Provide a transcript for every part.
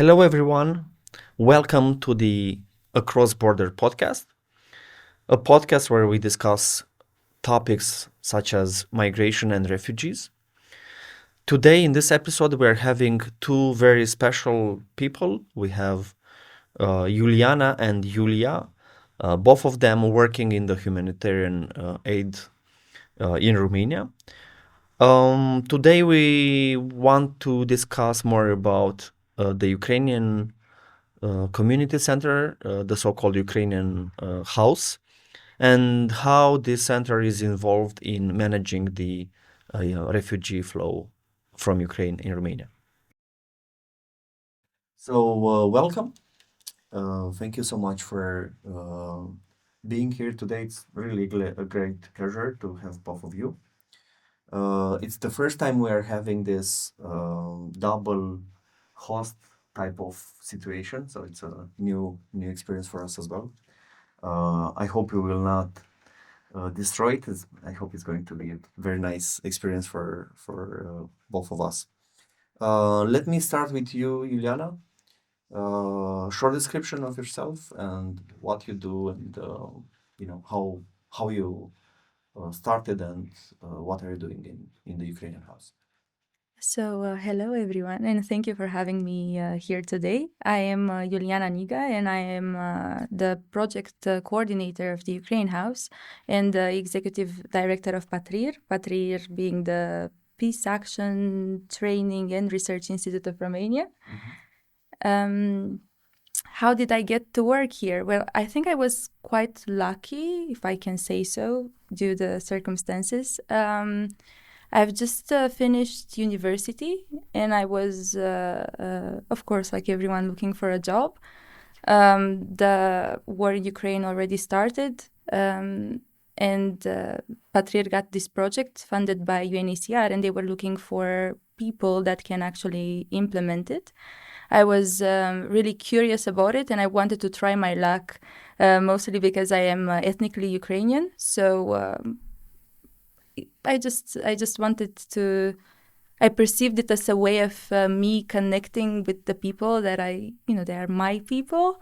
Hello, everyone. Welcome to the Across Border podcast, a podcast where we discuss topics such as migration and refugees. Today, in this episode, we're having two very special people. We have Iuliana and Yulia, both of them working in the humanitarian aid in Romania. Today, we want to discuss more about the Ukrainian Community Center, the so-called Ukrainian House, and how this center is involved in managing the refugee flow from Ukraine in Romania. So, welcome. Thank you so much for being here today. It's really a great pleasure to have both of you. It's the first time we are having this double host type of situation, so it's a new experience for us as well. I hope we will not destroy it. I hope it's going to be a very nice experience for both of us. Let me start with you, Iuliana. Short description of yourself and what you do, and how you started, and what are you doing in the Ukrainian House. Hello everyone, and thank you for having me here today. I am Yuliana Niga, and I am the project coordinator of the Ukraine House and the executive director of PATRIR. PATRIR being the Peace Action Training and Research Institute of Romania. How did I get to work here? Well, I think I was quite lucky, if I can say so, due to the circumstances. I've just finished university, and I was, of course, like everyone, looking for a job. The war in Ukraine already started, and PATRIR got this project funded by UNHCR, and they were looking for people that can actually implement it. I was really curious about it, and I wanted to try my luck, mostly because I am ethnically Ukrainian. So I just wanted to. I perceived it as a way of me connecting with the people that they are my people,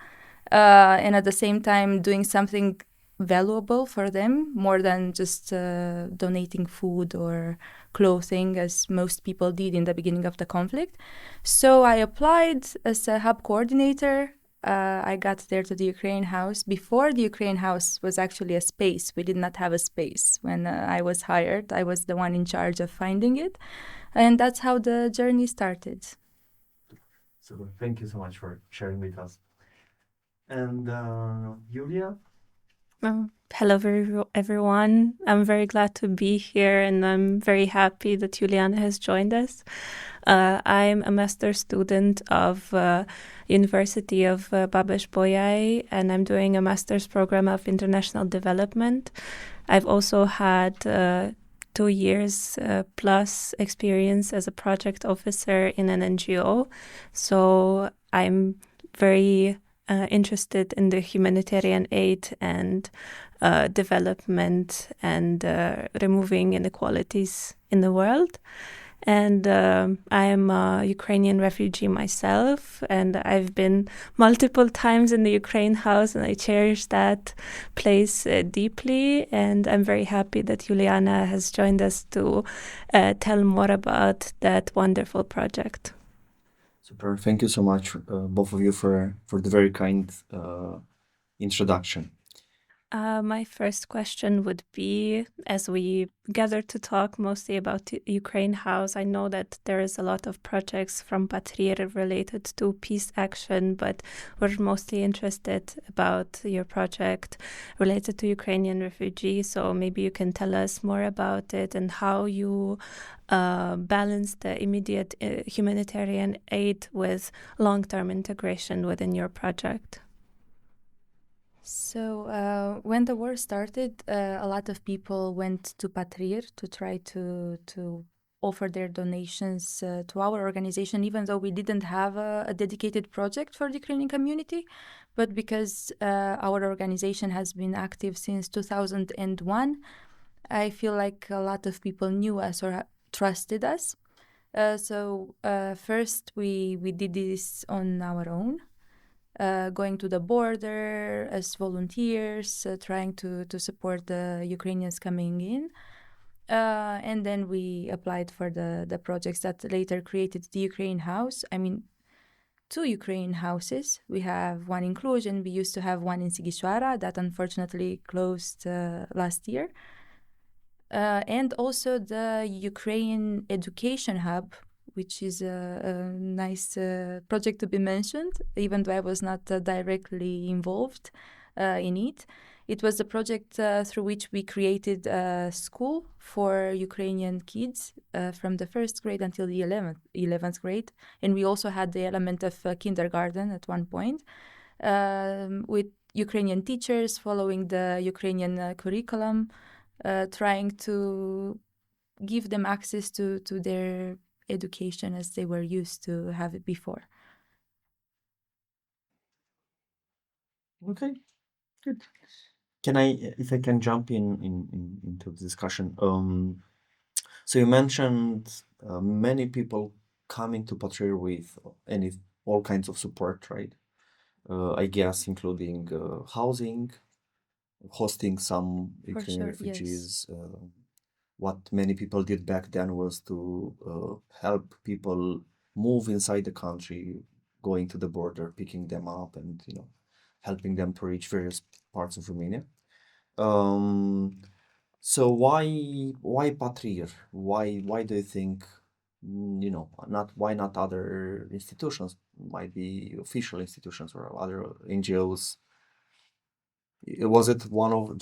and at the same time doing something valuable for them, more than just donating food or clothing, as most people did in the beginning of the conflict. So I applied as a hub coordinator. I got there to the Ukraine House. Before the Ukraine House was actually a space. We did not have a space. When I was hired, I was the one in charge of finding it. And that's how the journey started. So thank you so much for sharing with us. And Yulia? Hello, everyone. I'm very glad to be here, and I'm very happy that Juliana has joined us. I'm a master's student of University of Babes-Bolyai, and I'm doing a master's program of international development. I've also had 2 years plus experience as a project officer in an NGO, so I'm very interested in the humanitarian aid and development and removing inequalities in the world. And I am a Ukrainian refugee myself, and I've been multiple times in the Ukraine House, and I cherish that place deeply. And I'm very happy that Juliana has joined us to tell more about that wonderful project. Super. Thank you so much, both of you, for the very kind introduction. My first question would be, as we gather to talk mostly about Ukraine House, I know that there is a lot of projects from PATRIR related to peace action, but we're mostly interested about your project related to Ukrainian refugees. So maybe you can tell us more about it and how you balance the immediate humanitarian aid with long-term integration within your project. So when the war started, a lot of people went to PATRIR to try to offer their donations to our organization, even though we didn't have a dedicated project for the Ukrainian community. But because our organization has been active since 2001, I feel like a lot of people knew us or trusted us. First, we did this on our own, going to the border as volunteers, trying to support the Ukrainians coming in. And then we applied for the projects that later created the Ukrainian House. I mean, two Ukrainian houses. We have one in Cluj, and we used to have one in Sighisoara that unfortunately closed last year. And also the Ukrainian Education Hub, which is a nice project to be mentioned, even though I was not directly involved in it. It was a project through which we created a school for Ukrainian kids from the first grade until the 11th grade. And we also had the element of kindergarten at one point, with Ukrainian teachers following the Ukrainian curriculum, trying to give them access to their education as they were used to have it before. Okay, good. If I can jump into the discussion. So you mentioned many people coming to PATRIR with all kinds of support, right? I guess including housing, hosting some For Ukrainian sure, yes. refugees. What many people did back then was to help people move inside the country, going to the border, picking them up, and helping them to reach various parts of Romania. So why PATRIR? Why do you think why not other institutions? Might be official institutions or other NGOs. Was it one of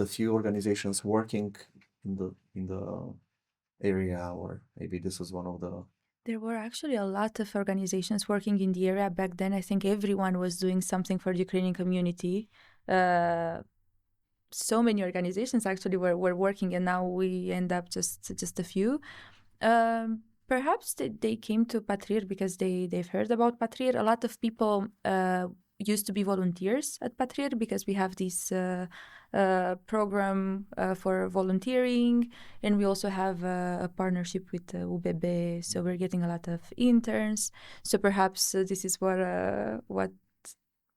the few organizations working in the area, or maybe this was one of the. There were actually a lot of organizations working in the area back then. I think everyone was doing something for the Ukrainian community. So many organizations actually were working, and now we end up just a few. Perhaps they came to PATRIR because they've heard about PATRIR. A lot of people used to be volunteers at PATRIR because we have this program for volunteering, and we also have a partnership with UBB, so we're getting a lot of interns. So perhaps this is what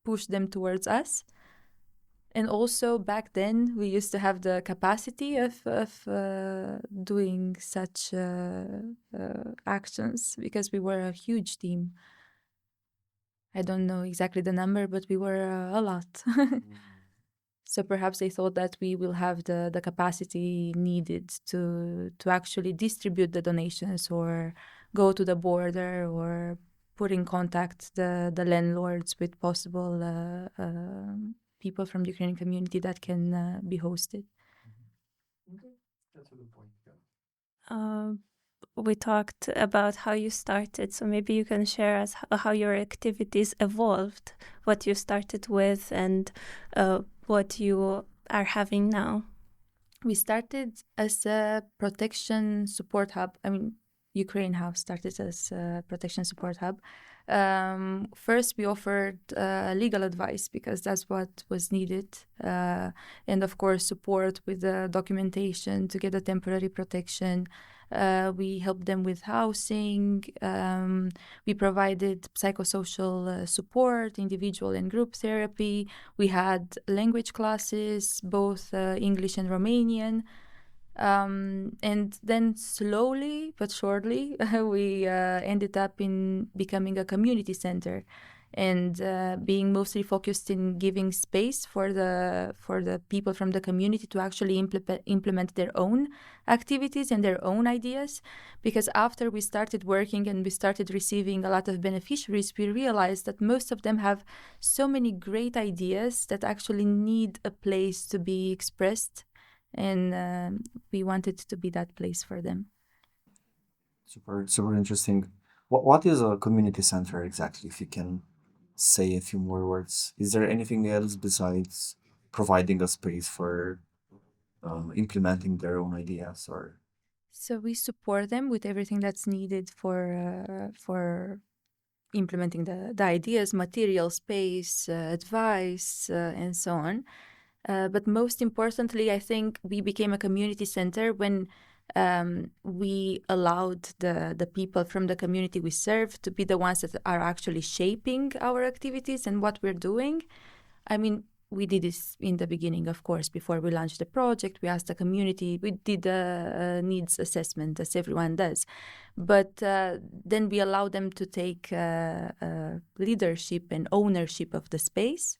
pushed them towards us. And also back then, we used to have the capacity of doing such actions because we were a huge team. I don't know exactly the number, but we were a lot. So perhaps they thought that we will have the capacity needed to actually distribute the donations or go to the border or put in contact the landlords with possible people from the Ukrainian community that can be hosted. Okay, that's a good point. We talked about how you started, so maybe you can share us how your activities evolved, what you started with, and what you are having now. We started as a protection support hub. I mean, Ukrainian House started as a protection support hub. First, we offered legal advice because that's what was needed. And of course, support with the documentation to get a temporary protection. We helped them with housing. We provided psychosocial support, individual and group therapy. We had language classes, both English and Romanian. And then slowly but surely, we ended up in becoming a community center and being mostly focused in giving space for the people from the community to actually implement their own activities and their own ideas. Because after we started working and we started receiving a lot of beneficiaries, we realized that most of them have so many great ideas that actually need a place to be expressed. And we wanted to be that place for them. Super interesting. What is a community center exactly? If you can say a few more words. Is there anything else besides providing a space for implementing their own ideas, or? So we support them with everything that's needed for implementing the ideas, material, space, advice, and so on. But most importantly, I think we became a community center when we allowed the people from the community we serve to be the ones that are actually shaping our activities and what we're doing. I mean, we did this in the beginning, of course, before we launched the project. We asked the community, we did a needs assessment, as everyone does. But then we allowed them to take leadership and ownership of the space.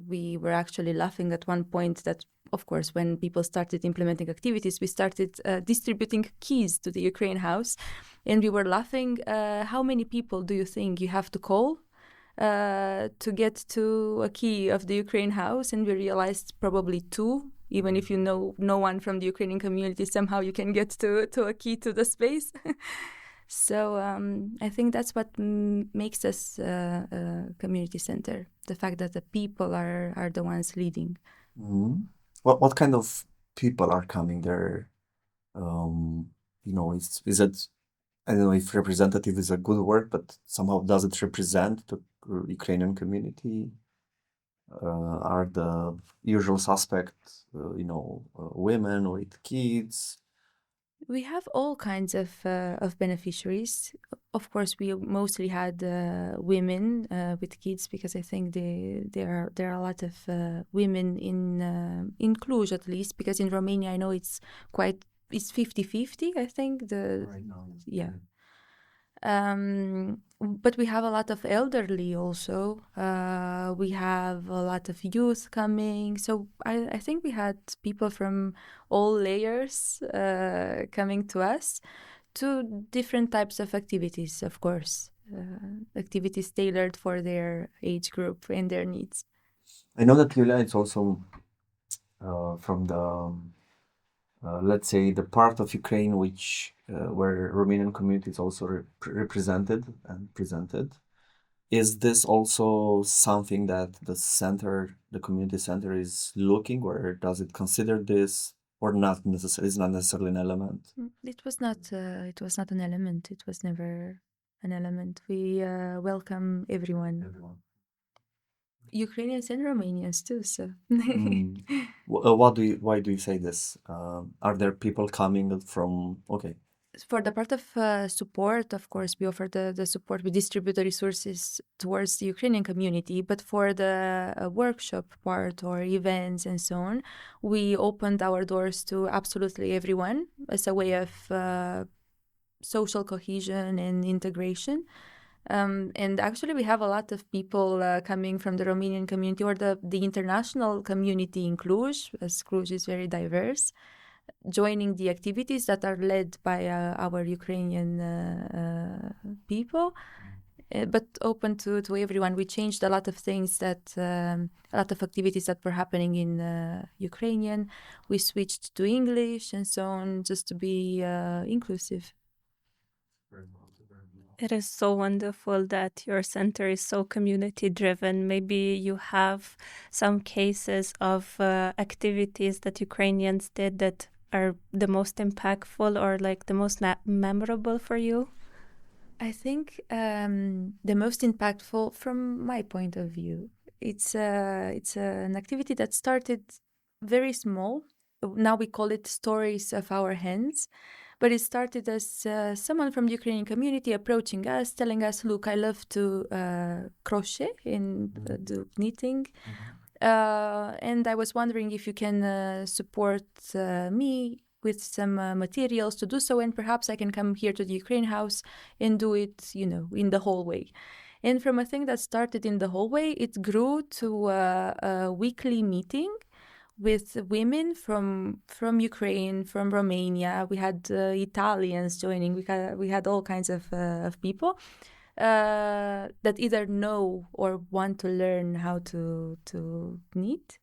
We were actually laughing at one point that, of course, when people started implementing activities, we started distributing keys to the Ukrainian House. And we were laughing, how many people do you think you have to call to get to a key of the Ukrainian House? And we realized probably 2. Even if you know no one from the Ukrainian community, somehow you can get to a key to the space. So I think that's what makes us a community center, the fact that the people are the ones leading. Mm-hmm. What kind of people are coming there? Is it, I don't know if representative is a good word, but somehow does it represent the Ukrainian community? Are the usual suspects, women with kids? We have all kinds of beneficiaries. Of course, we mostly had women with kids, because I think there are a lot of women in Cluj, at least, because in Romania I know it's 50-50, I think. Right now, yeah. But we have a lot of elderly also. We have a lot of youth coming. So I think we had people from all layers coming to us to different types of activities, of course. Activities tailored for their age group and their needs. I know that Yulia is also from the let's say the part of Ukraine where Romanian community is also represented and presented. Is this also something that the community center is looking, or does it consider this, or not necessarily? It's not necessarily an element. It was not. It was not an element. It was never an element. We welcome everyone. Ukrainians and Romanians too. So. Why do you say this? Are there people coming from? Okay. For the part of support, of course, we offer the support. We distribute the resources towards the Ukrainian community. But for the workshop part or events and so on, we opened our doors to absolutely everyone as a way of social cohesion and integration. And actually, we have a lot of people coming from the Romanian community or the international community in Cluj, as Cluj is very diverse, joining the activities that are led by our Ukrainian people, but open to everyone. We changed a lot of things a lot of activities that were happening in Ukrainian. We switched to English and so on, just to be inclusive. It is so wonderful that your center is so community driven. Maybe you have some cases of activities that Ukrainians did that are the most impactful or like the most memorable for you? I think the most impactful, from my point of view, it's an activity that started very small. Now we call it Stories of Our Hands. But it started as someone from the Ukrainian community approaching us, telling us, look, I love to crochet and do knitting. And I was wondering if you can support me with some materials to do so. And perhaps I can come here to the Ukrainian House and do it, in the hallway. And from a thing that started in the hallway, it grew to a weekly meeting with women from Ukraine, from Romania. We had Italians joining. We had all kinds of people that either know or want to learn how to knit,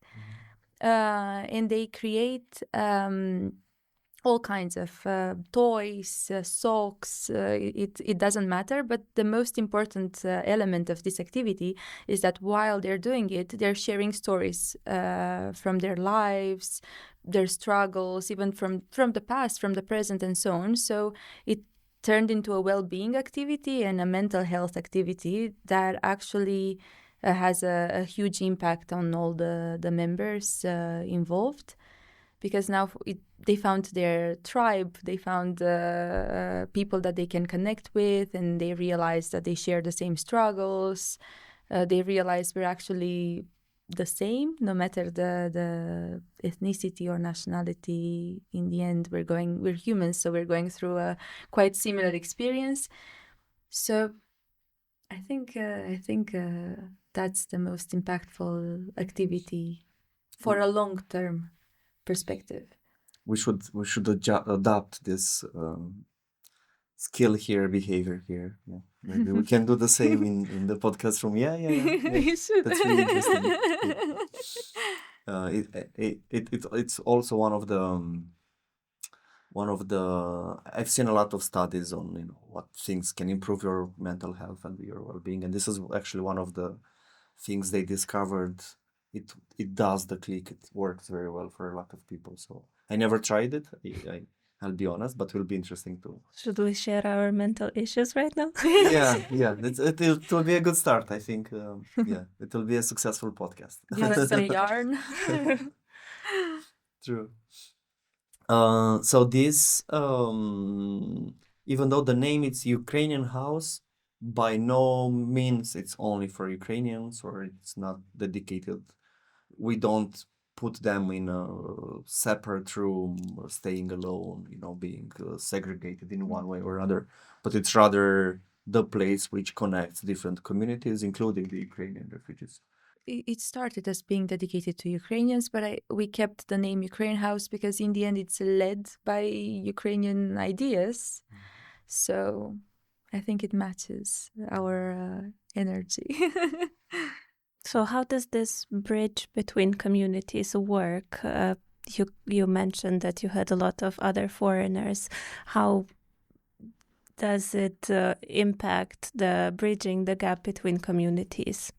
and they create all kinds of toys, socks. It doesn't matter. But the most important element of this activity is that while they're doing it, they're sharing stories from their lives, their struggles, even from the past, from the present, and so on. So it turned into a well-being activity and a mental health activity that actually has a huge impact on all the members involved. because now they found their tribe, they found people that they can connect with, and they realized that they share the same struggles. They realized we're actually the same, no matter the ethnicity or nationality. In the end, we're humans, so we're going through a quite similar experience. So I think that's the most impactful activity for a long-term perspective. We should adapt this skill here, behavior here. Yeah. Maybe we can do the same in the podcast room. Yeah. We should. That's really interesting. It's also one of the I've seen a lot of studies on what things can improve your mental health and your well-being, and this is actually one of the things they discovered. It does the click. It works very well for a lot of people. So I never tried it. I'll be honest, but it will be interesting too. Should we share our mental issues right now? Yeah. It will be a good start, I think. It will be a successful podcast. Give us a yarn. True. So this, even though the name is Ukrainian House, by no means it's only for Ukrainians, or it's not dedicated. We don't put them in a separate room, or staying alone, being segregated in one way or other. But it's rather the place which connects different communities, including the Ukrainian refugees. It started as being dedicated to Ukrainians, but we kept the name Ukrainian House because in the end it's led by Ukrainian ideas. So I think it matches our energy. So how does this bridge between communities work? You mentioned that you had a lot of other foreigners. How does it impact the bridging the gap between communities?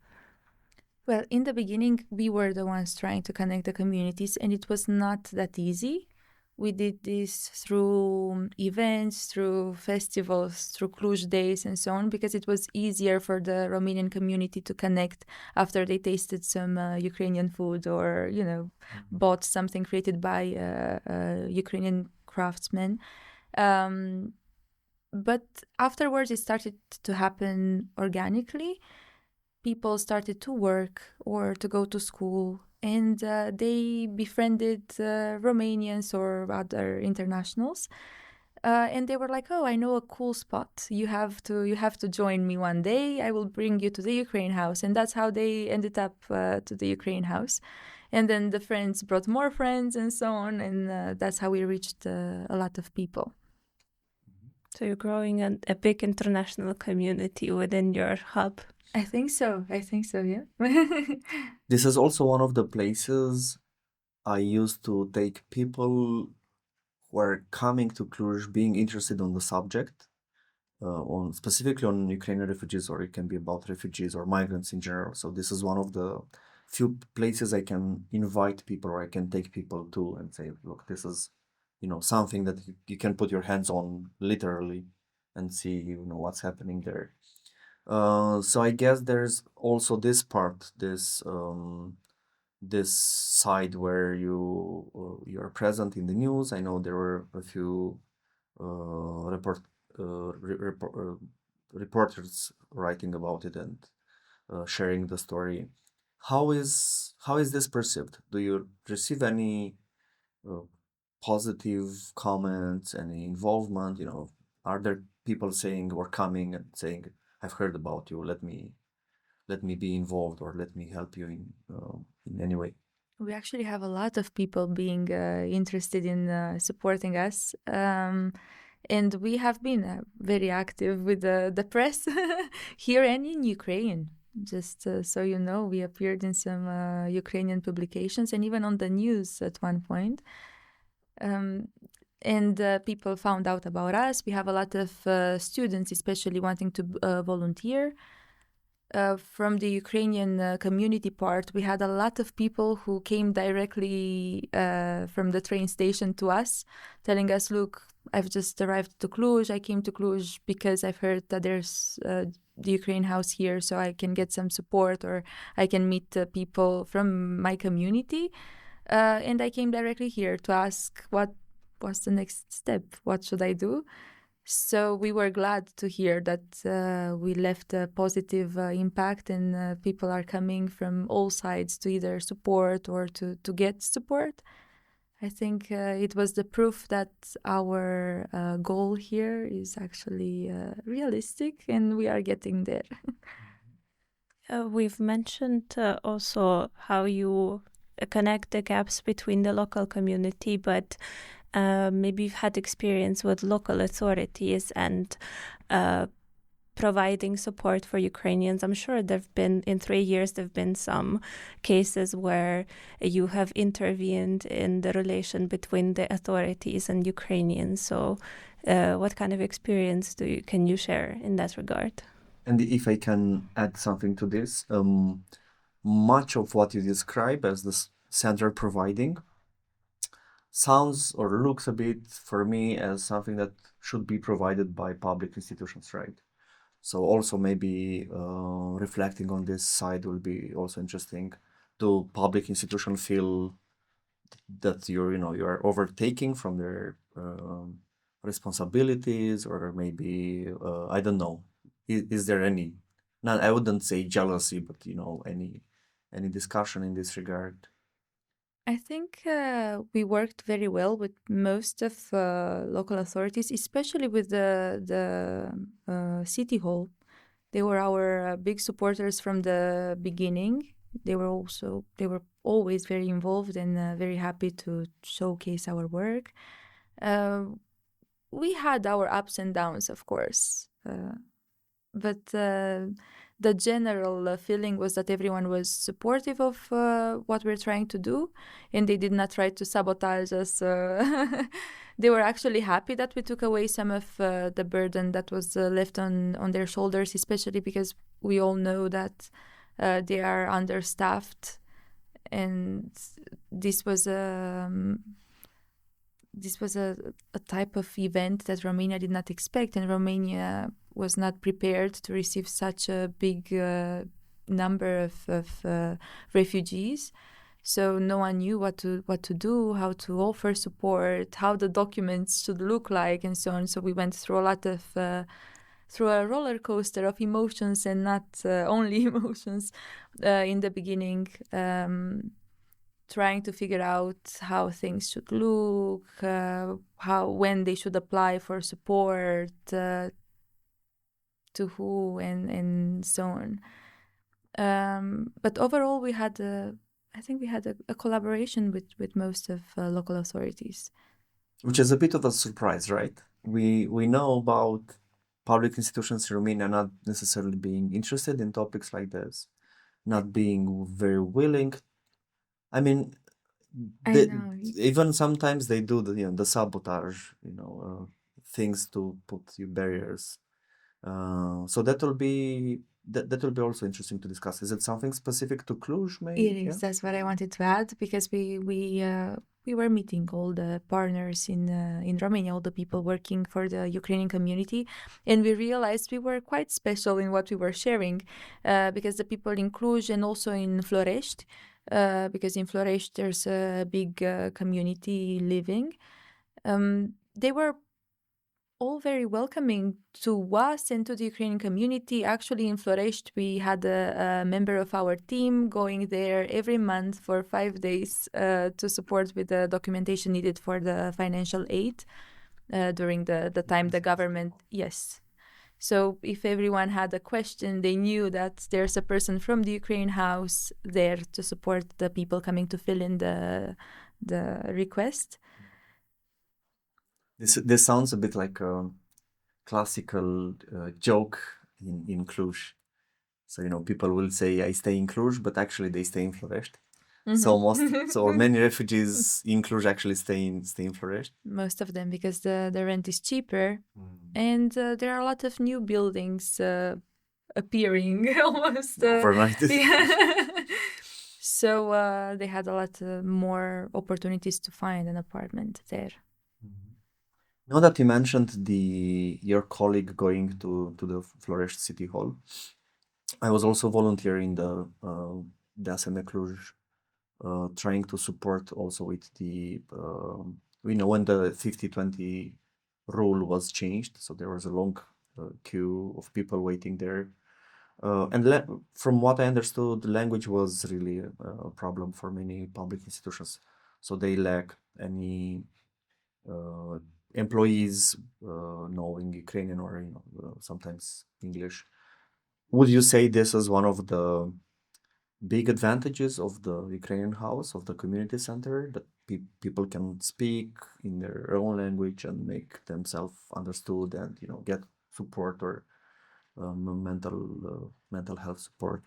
Well, in the beginning, we were the ones trying to connect the communities, and it was not that easy. We did this through events, through festivals, through Cluj days, and so on, because it was easier for the Romanian community to connect after they tasted some Ukrainian food or, bought something created by Ukrainian craftsmen. But afterwards, it started to happen organically. People started to work or to go to school, and they befriended Romanians or other internationals, and they were like, "Oh, I know a cool spot. You have to join me one day. I will bring you to the Ukrainian House." And that's how they ended up to the Ukrainian House. And then the friends brought more friends, and so on, and that's how we reached a lot of people. So you're growing a big international community within your hub. I think so, yeah. This is also one of the places I used to take people who are coming to Cluj being interested on the subject, specifically on Ukrainian refugees, or it can be about refugees or migrants in general. So this is one of the few places I can invite people, or I can take people to and say, look, this is something that you can put your hands on literally and see what's happening there. So I guess there's also this part, this side where you're present in the news. I know there were a few reporters writing about it and sharing the story. How is this perceived? Do you receive any positive comments, any involvement? Are there people saying or coming and saying, "I've heard about you. Let me be involved, or let me help you in any way"? We actually have a lot of people being interested in supporting us. And we have been very active with the press here and in Ukraine. Just so you know, we appeared in some Ukrainian publications and even on the news at one point. And people found out about us. We have a lot of students, especially wanting to volunteer. From the Ukrainian community part, we had a lot of people who came directly from the train station to us, telling us, "Look, I've just arrived to Cluj. I came to Cluj because I've heard that there's the Ukrainian House here, so I can get some support, or I can meet people from my community." And I came directly here to ask what was the next step, what should I do. So we were glad to hear that we left a positive impact, and people are coming from all sides to either support or to get support. I think it was the proof that our goal here is actually realistic, and we are getting there. We've mentioned also how you connect the gaps between the local community, but maybe you've had experience with local authorities and providing support for Ukrainians. I'm sure in 3 years, there've been some cases where you have intervened in the relation between the authorities and Ukrainians. So what kind of experience can you share in that regard? And if I can add something to this, much of what you describe as the center providing sounds or looks a bit for me as something that should be provided by public institutions, right? So also maybe reflecting on this side will be also interesting. Do public institutions feel that you're overtaking from their responsibilities, or maybe I don't know. Is there any? Not, I wouldn't say jealousy, but any discussion in this regard? I think we worked very well with most of local authorities, especially with the city hall. They were our big supporters from the beginning. They were always very involved and very happy to showcase our work. We had our ups and downs, of course, but the general feeling was that everyone was supportive of what we're trying to do, and they did not try to sabotage us. They were actually happy that we took away some of the burden that was left on their shoulders, especially because we all know that they are understaffed, and this was a type of event that Romania did not expect, and Romania was not prepared to receive such a big number of refugees. So no one knew what to do, how to offer support, how the documents should look like, and so on. So we went through through a roller coaster of emotions, and not only emotions in the beginning. Trying to figure out how things should look, when they should apply for support, to who, and so on. But overall, I think we had a collaboration with most of local authorities. Which is a bit of a surprise, right? We know about public institutions in Romania not necessarily being interested in topics like this, not being very willing. I mean, I know. even sometimes they do the sabotage, things to put you barriers. So that will be also interesting to discuss. Is it something specific to Cluj, maybe? It is. That's what I wanted to add, because we were meeting all the partners in Romania, all the people working for the Ukrainian community, and we realized we were quite special in what we were sharing, because the people in Cluj and also in Florești, because in Florești there's a big community living, they were all very welcoming to us and to the Ukrainian community. Actually, in Florești, we had a member of our team going there every month for 5 days to support with the documentation needed for the financial aid during the time the government, yes. So if everyone had a question, they knew that there's a person from the Ukrainian House there to support the people coming to fill in the request. This sounds a bit like a classical joke in Cluj. So people will say I stay in Cluj, but actually they stay in Florești. Mm-hmm. So many refugees in Cluj actually stay in Florești. Most of them, because the rent is cheaper, and there are a lot of new buildings appearing almost overnight. So they had a lot more opportunities to find an apartment there. Now that you mentioned your colleague going to the Florești City Hall, I was also volunteering the ASM Cluj trying to support also with the, when the 50-20 rule was changed, so there was a long queue of people waiting there. From what I understood, the language was really a problem for many public institutions. So they lack any uh, employees knowing Ukrainian or sometimes English. Would you say this is one of the big advantages of the Ukrainian House, of the community center, that people can speak in their own language and make themselves understood and get support or mental health support?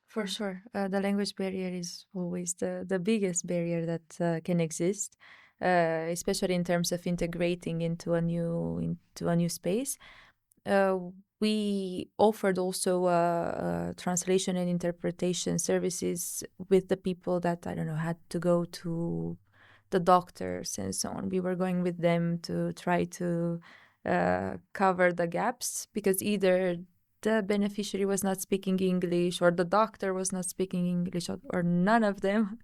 For sure, the language barrier is always the biggest barrier that can exist, especially in terms of integrating into a new space. Uh, we offered also translation and interpretation services with the people that, I don't know, had to go to the doctors and so on. We were going with them to try to cover the gaps, because either the beneficiary was not speaking English or the doctor was not speaking English, or none of them.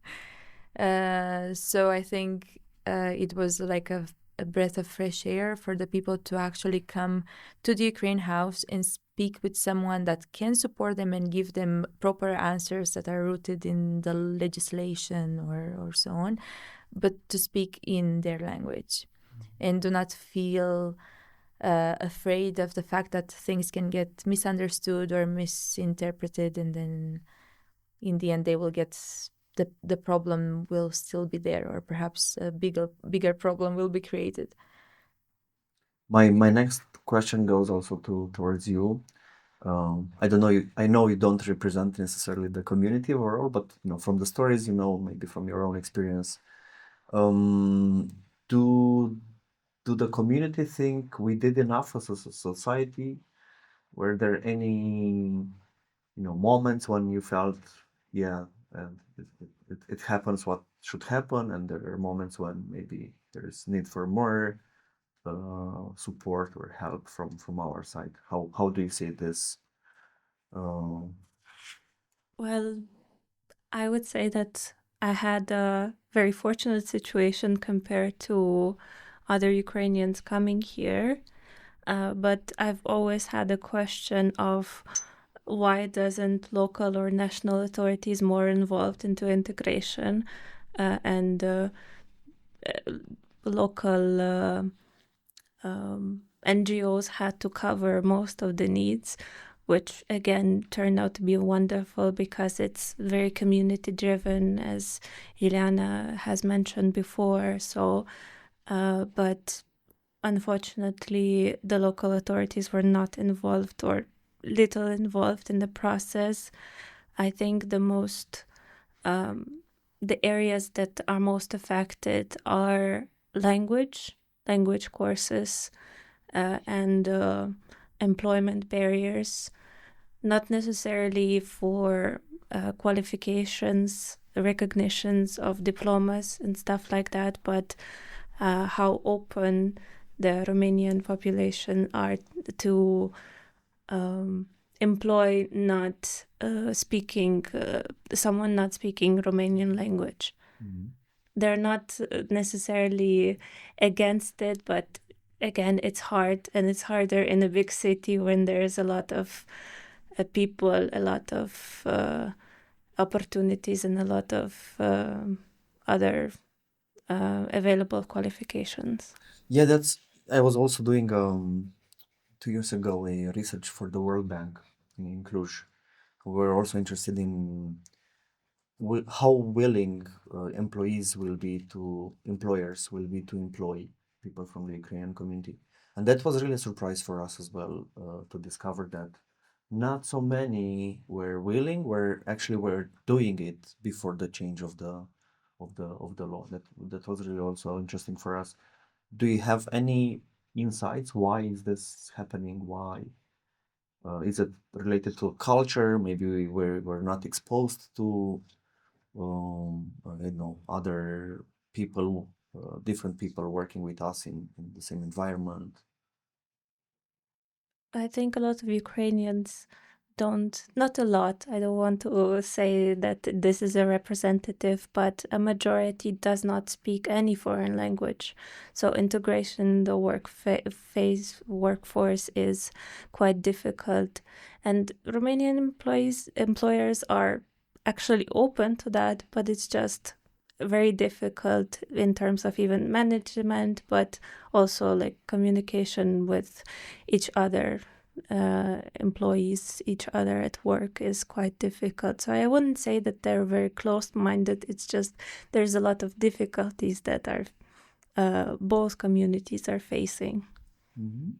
So I think it was like a breath of fresh air for the people to actually come to the Ukraine House and speak with someone that can support them and give them proper answers that are rooted in the legislation or so on, but to speak in their language and do not feel afraid of the fact that things can get misunderstood or misinterpreted, and then in the end they will get the problem will still be there, or perhaps a bigger problem will be created. My next question goes also towards you. I don't know. I know you don't represent necessarily the community overall, but from the stories maybe from your own experience, um, do do the community think we did enough as a society? Were there any moments when you felt, yeah, and it happens what should happen, and there are moments when maybe there is need for more support or help from our side? How do you see this? Uh, Well, I would say that I had a very fortunate situation compared to other Ukrainians coming here. But I've always had a question of why doesn't local or national authorities more involved into integration, and local NGOs had to cover most of the needs, which again turned out to be wonderful because it's very community driven, as Iuliana has mentioned before. So, but unfortunately, the local authorities were not involved, or little involved in the process. I think the areas that are most affected are language courses, and employment barriers, not necessarily for qualifications, recognitions of diplomas and stuff like that, but how open the Romanian population are to employ someone not speaking Romanian language. Mhm. They're not necessarily against it, but again, it's hard, and it's harder in a big city when there's a lot of people, a lot of opportunities, and a lot of other available qualifications. Yeah, I was also doing 2 years ago a research for the World Bank in Cluj. We're also interested in how willing employers will be to employ people from the Ukrainian community. And that was really a surprise for us as well, to discover that not so many were willing, were doing it before the change of the law. That was really also interesting for us. Do you have any insights? Why is this happening? Why? Is it related to culture? Maybe we're not exposed to other people, different people working with us in the same environment. I think a lot of Ukrainians not a lot. I don't want to say that this is a representative, but a majority does not speak any foreign language. So integration in the workforce is quite difficult. And Romanian employers are actually open to that, but it's just very difficult in terms of even management, but also like communication with each other. Employees, each other at work is quite difficult. So I wouldn't say that they're very closed-minded. It's just there's a lot of difficulties that are both communities are facing. Mm-hmm.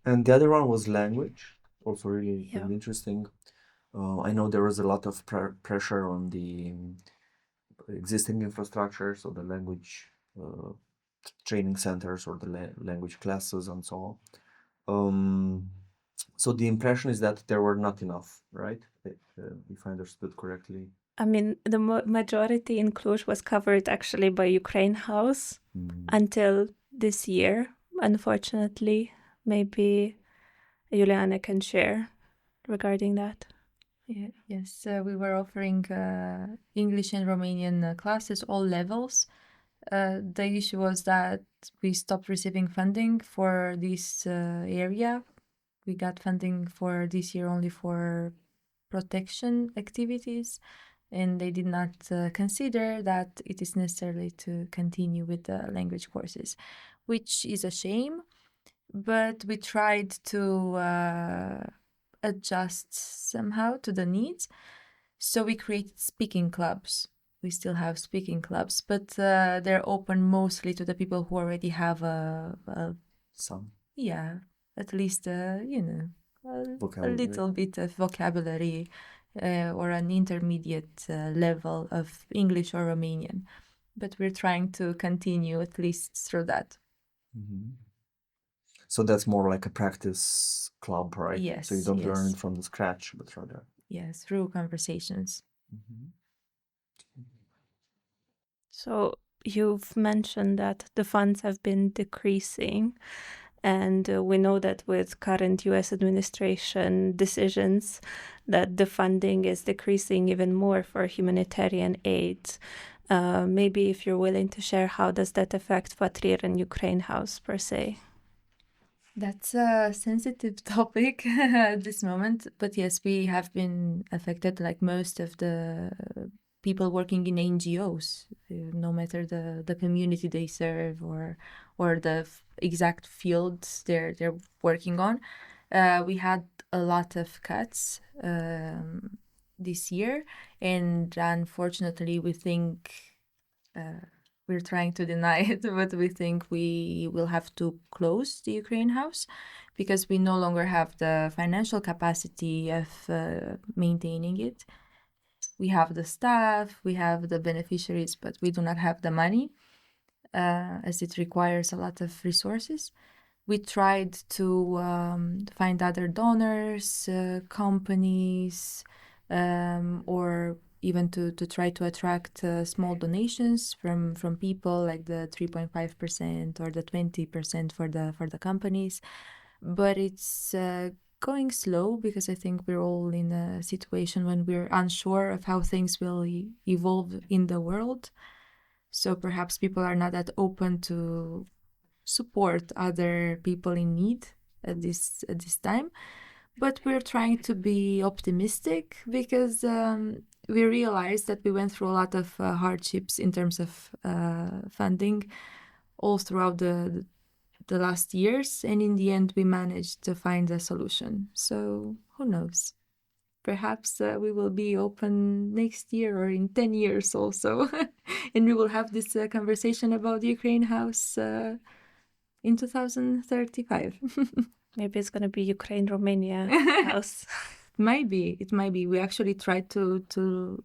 And the other one was language, also really interesting. I know there was a lot of pressure on the existing infrastructure, so the language training centers or the language classes and so on. So the impression is that there were not enough, right? If I understood correctly. I mean, the majority in Cluj was covered actually by Ukrainian House until this year. Unfortunately, maybe Iuliana can share regarding that. Yes, we were offering English and Romanian classes, all levels. The issue was that we stopped receiving funding for this area. We got funding for this year only for protection activities, and they did not consider that it is necessary to continue with the language courses, which is a shame. But we tried to adjust somehow to the needs. So we created speaking clubs. We still have speaking clubs, but they're open mostly to the people who already have some. Yeah, at least a little bit of vocabulary or an intermediate level of English or Romanian. But we're trying to continue at least through that. Mm-hmm. So that's more like a practice club, right? Yes. So you don't learn from the scratch, but rather. Yes, through conversations. Mm-hmm. So you've mentioned that the funds have been decreasing, and we know that with current US administration decisions that the funding is decreasing even more for humanitarian aid. Maybe if you're willing to share, how does that affect PATRIR and Ukraine House per se? That's a sensitive topic at this moment, but yes, we have been affected like most of the people working in NGOs, no matter the community they serve or the exact fields they're working on. We had a lot of cuts this year, and unfortunately, we think we're trying to deny it, but we think we will have to close the Ukrainian House because we no longer have the financial capacity of maintaining it. We have the staff, we have the beneficiaries, but we do not have the money as it requires a lot of resources. We tried to find other donors, companies, or even to try to attract small donations from people, like the 3.5% or the 20% for the companies. But it's going slow because I think we're all in a situation when we're unsure of how things will evolve in the world. So perhaps people are not that open to support other people in need at this time. But we're trying to be optimistic because we realized that we went through a lot of hardships in terms of funding all throughout the last years, and in the end we managed to find a solution. So who knows? Perhaps we will be open next year or in 10 years also, and we will have this conversation about the Ukrainian House in 2035. Maybe it's going to be Ukraine-Romania House. It might be. We actually tried to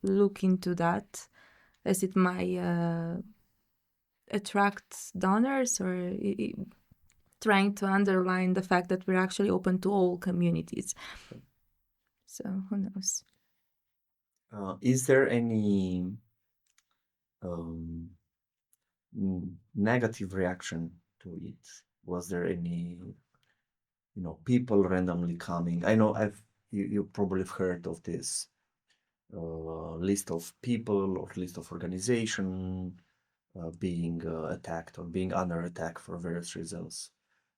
look into that, as it might attract donors, or trying to underline the fact that we're actually open to all communities. So who knows? Is there any negative reaction to it? Was there any, people randomly coming? I know you probably have heard of this list of people or list of organization being attacked or being under attack for various reasons.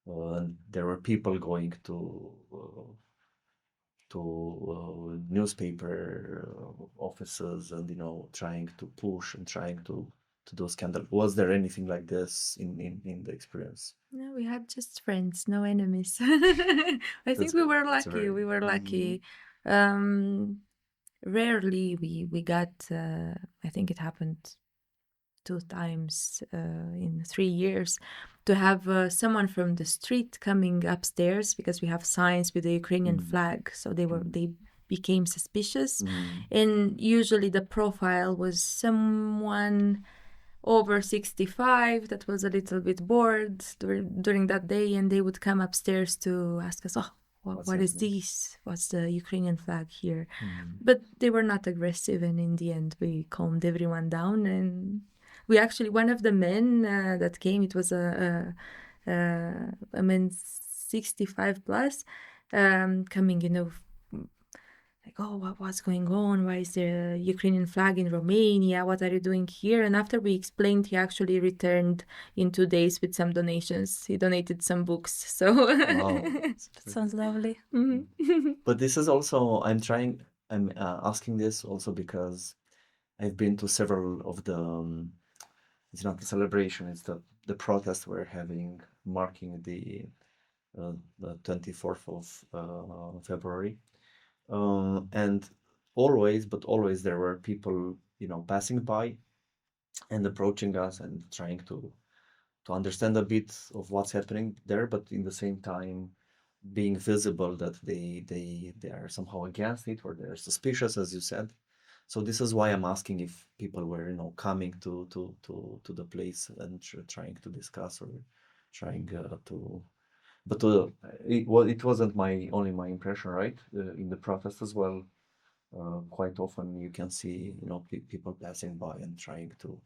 And there were people going to newspaper offices and trying to push and trying to do scandal. Was there anything like this in the experience? No, we had just friends, no enemies. I think we were That's lucky. very We were lucky. Rarely we got. I think it happened 2 times in 3 years to have someone from the street coming upstairs because we have signs with the Ukrainian flag. So they became suspicious, and usually the profile was someone over 65 that was a little bit bored during that day, and they would come upstairs to ask us, oh, what is this? What's the Ukrainian flag here? But they were not aggressive, and in the end we calmed everyone down. And we actually, one of the men that came, it was a man 65 plus, coming, like, oh, what's going on? Why is there a Ukrainian flag in Romania? What are you doing here? And after we explained, he actually returned in 2 days with some donations. He donated some books. So Wow. That sounds lovely. But this is also, I'm asking this also because I've been to several of the, it's not the celebration, it's the protest we're having marking the 24th of February. And always there were people, passing by and approaching us and trying to understand a bit of what's happening there, but in the same time being visible that they are somehow against it or they're suspicious, as you said. So this is why I'm asking if people were, coming to the place and trying to discuss or trying to. But it wasn't only my impression, right? In the protest as well, quite often you can see, people passing by and trying to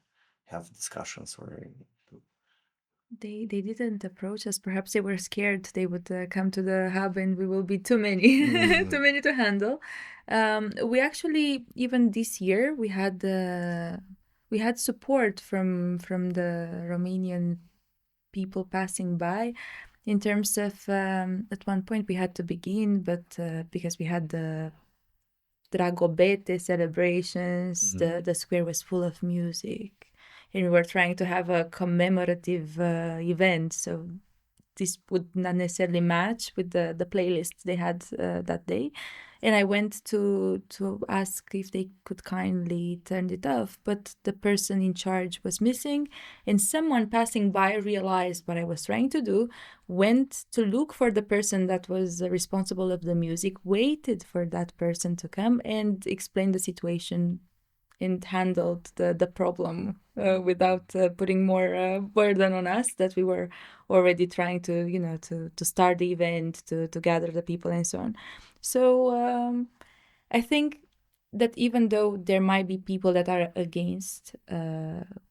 have discussions or to. they didn't approach us. Perhaps they were scared they would come to the hub and we will be too many, too many to handle. We actually, even this year, we had support from the Romanian people passing by. In terms of, at one point we had to begin, but because we had the Dragobete celebrations, the square was full of music, and we were trying to have a commemorative event. So this would not necessarily match with the playlist they had that day. And I went to ask if they could kindly turn it off, but the person in charge was missing, and someone passing by realized what I was trying to do, went to look for the person that was responsible of the music, waited for that person to come and explain the situation and handled the problem without putting more burden on us, that we were already trying to to start the event, to gather the people and so on. So I think that even though there might be people that are against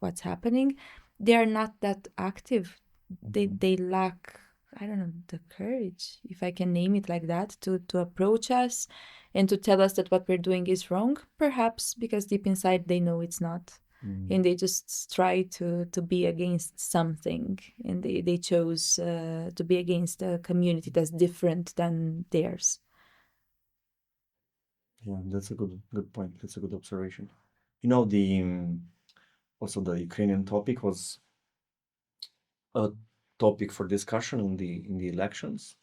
what's happening, they are not that active. They lack, I don't know, the courage, if I can name it like that, to approach us and to tell us that what we're doing is wrong, perhaps because deep inside they know it's not. And they just try to be against something, and they chose to be against a community that's different than theirs. Yeah, that's a good point. That's a good observation. Also the Ukrainian topic was a topic for discussion in the elections.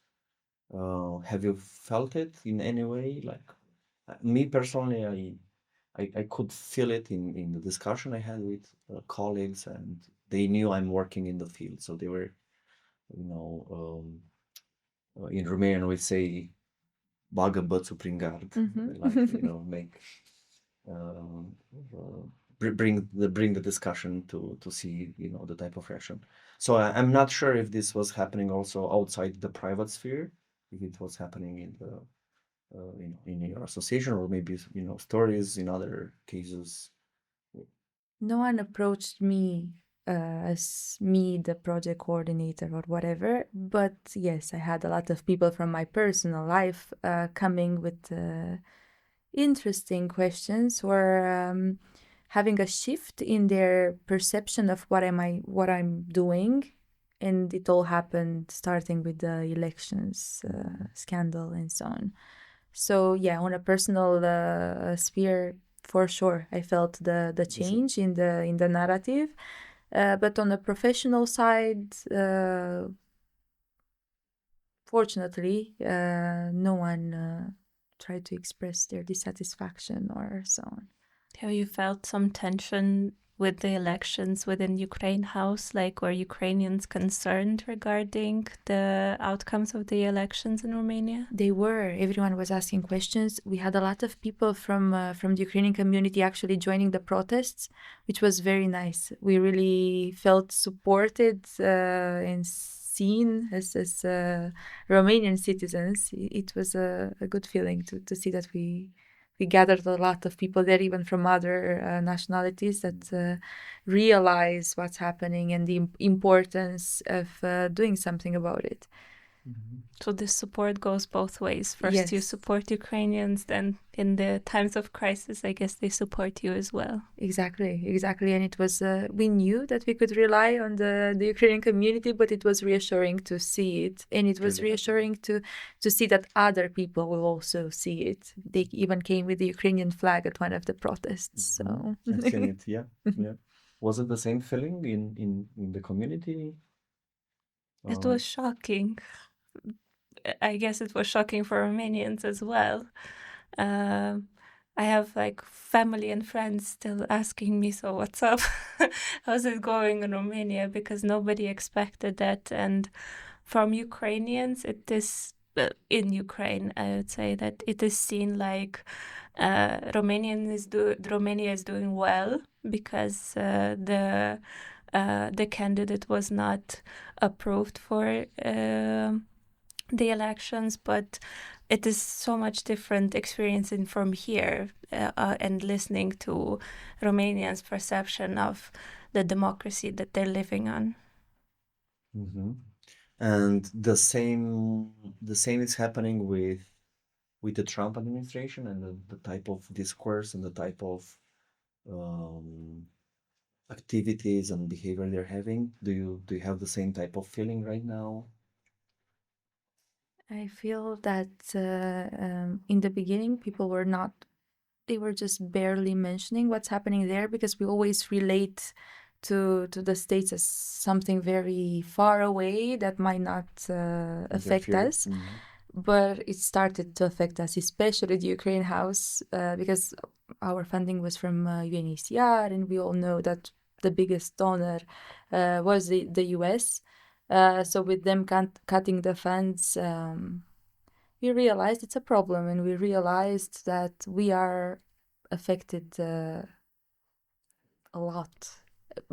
Have you felt it in any way? Like me personally, I could feel it in the discussion I had with colleagues, and they knew I'm working in the field, so they were, in Romanian we say "bagă bățul prin gard," like make bring the discussion to see the type of reaction. So I'm not sure if this was happening also outside the private sphere, if it was happening in the in your association, or maybe stories in other cases. No one approached me as me, the project coordinator or whatever. But yes, I had a lot of people from my personal life coming with interesting questions or having a shift in their perception of what I'm doing. And it all happened starting with the elections scandal and so on. So yeah, on a personal sphere, for sure, I felt the change in the narrative. But on the professional side, fortunately, no one tried to express their dissatisfaction or so on. Have you felt some tension with the elections within Ukraine House? Like, were Ukrainians concerned regarding the outcomes of the elections in Romania? They were. Everyone was asking questions. We had a lot of people from the Ukrainian community actually joining the protests, which was very nice. We really felt supported and seen as Romanian citizens. It was a good feeling to see that we gathered a lot of people there, even from other nationalities, that realize what's happening and the importance of doing something about it. So this support goes both ways. First, you support Ukrainians, then in the times of crisis, I guess they support you as well. Exactly. And it was, we knew that we could rely on the Ukrainian community, but it was reassuring to see it. And it was reassuring to see that other people will also see it. They even came with the Ukrainian flag at one of the protests. So I've seen it, yeah. Was it the same feeling in the community? It was shocking. I guess it was shocking for Romanians as well. I have like family and friends still asking me, so what's up? How's it going in Romania? Because nobody expected that. And from Ukrainians, it is in Ukraine, I would say that it is seen like Romania is doing well because the candidate was not approved for the elections, but it is so much different experiencing from here and listening to Romanians' perception of the democracy that they're living on. And the same is happening with the Trump administration and the type of discourse and the type of activities and behavior they're having. Do you have the same type of feeling right now? I feel that in the beginning, people were not, they were just barely mentioning what's happening there because we always relate to the States as something very far away that might not affect us. But it started to affect us, especially the Ukraine House, because our funding was from UNHCR, and we all know that the biggest donor was the US. So with them cutting the funds, we realized it's a problem, and we realized that we are affected a lot,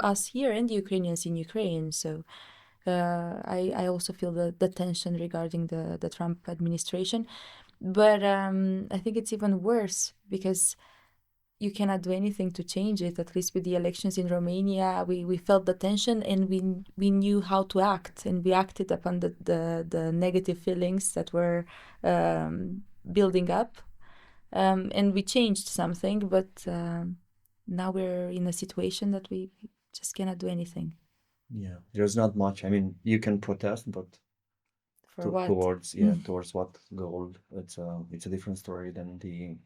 us here and the Ukrainians in Ukraine. So I also feel the tension regarding the Trump administration. But I think it's even worse because you cannot do anything to change it. At least with the elections in Romania, we felt the tension and we knew how to act, and we acted upon the negative feelings that were building up, and we changed something. But now we're in a situation that we just cannot do anything. Yeah, there's not much. I mean, you can protest, but For what? Towards what goal? It's a different story than the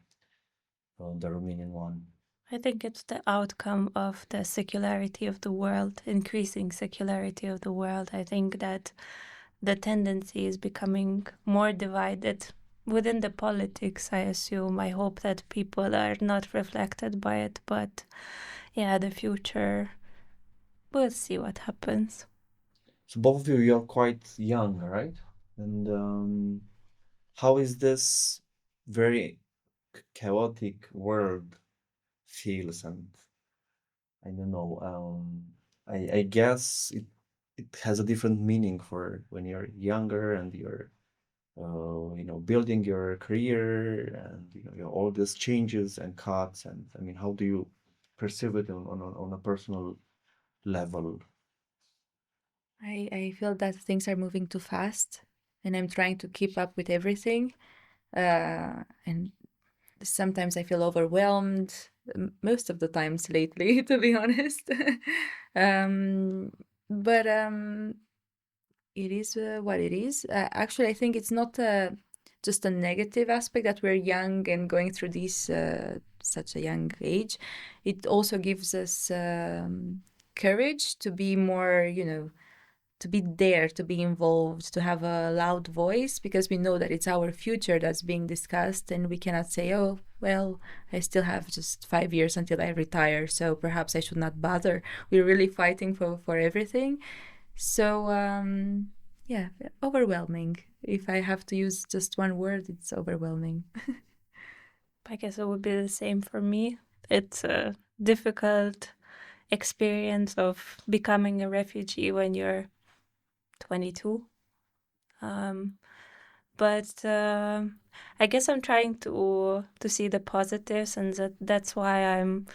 Romanian one. I think it's the outcome of the secularity of the world, increasing secularity of the world. I think that the tendency is becoming more divided within the politics, I assume. I hope that people are not reflected by it, but yeah, the future, we'll see what happens. So both of you are quite young, right? And how is this very chaotic world feels? And I don't know. I guess it has a different meaning for when you're younger and you're building your career and all these changes and cuts. And I mean, how do you perceive it on a personal level? I feel that things are moving too fast, and I'm trying to keep up with everything. And sometimes I feel overwhelmed, most of the times lately, to be honest. um, but it is what it is. Actually, I think it's not just a negative aspect that we're young and going through this such a young age. It also gives us courage to be more, to be there, to be involved, to have a loud voice, because we know that it's our future that's being discussed, and we cannot say, oh, well, I still have just 5 years until I retire, so perhaps I should not bother. We're really fighting for everything. So, yeah, overwhelming. If I have to use just one word, it's overwhelming. I guess it would be the same for me. It's a difficult experience of becoming a refugee when you're 22. But I guess I'm trying to see the positives, and that's why I'm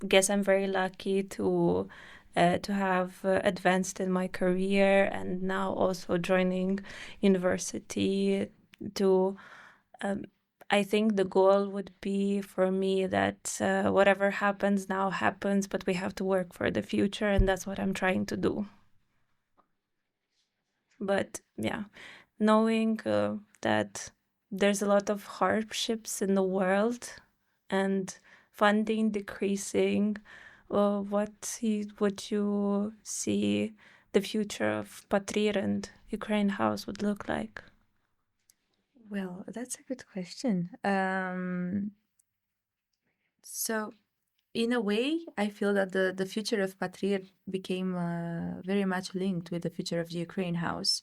very lucky to have advanced in my career, and now also joining university to. I think the goal would be for me that whatever happens now happens, but we have to work for the future, and that's what I'm trying to do. But yeah, knowing that there's a lot of hardships in the world and funding decreasing, would you see the future of PATRIR and Ukrainian House would look like? Well, that's a good question. So, in a way, I feel that the future of PATRIR became very much linked with the future of the Ukraine House,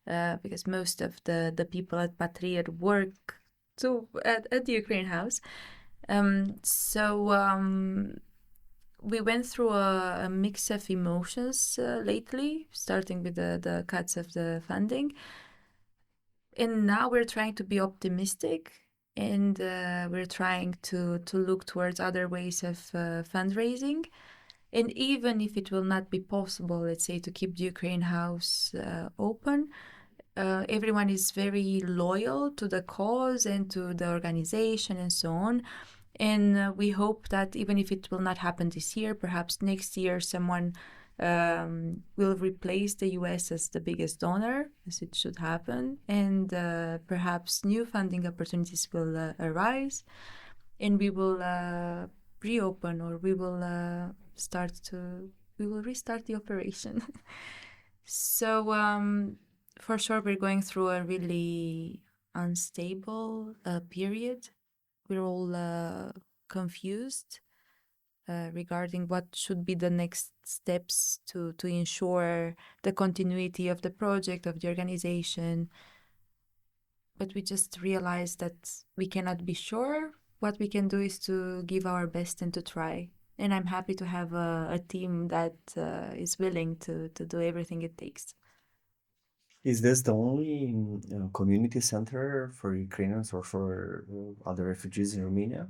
because most of the people at PATRIR work at the Ukraine House. We went through a mix of emotions lately, starting with the cuts of the funding. And now we're trying to be optimistic, and we're trying to look towards other ways of fundraising. And even if it will not be possible, let's say, to keep the Ukraine House open, everyone is very loyal to the cause and to the organization and so on. And we hope that even if it will not happen this year, perhaps next year someone will replace the US as the biggest donor, as it should happen. And perhaps new funding opportunities will arise, and we will reopen, or we will restart the operation. So for sure, we're going through a really unstable period. We're all confused regarding what should be the next steps to ensure the continuity of the project, of the organization. But we just realized that we cannot be sure. What we can do is to give our best and to try. And I'm happy to have a team that is willing to do everything it takes. Is this the only community center for Ukrainians or for other refugees in Romania?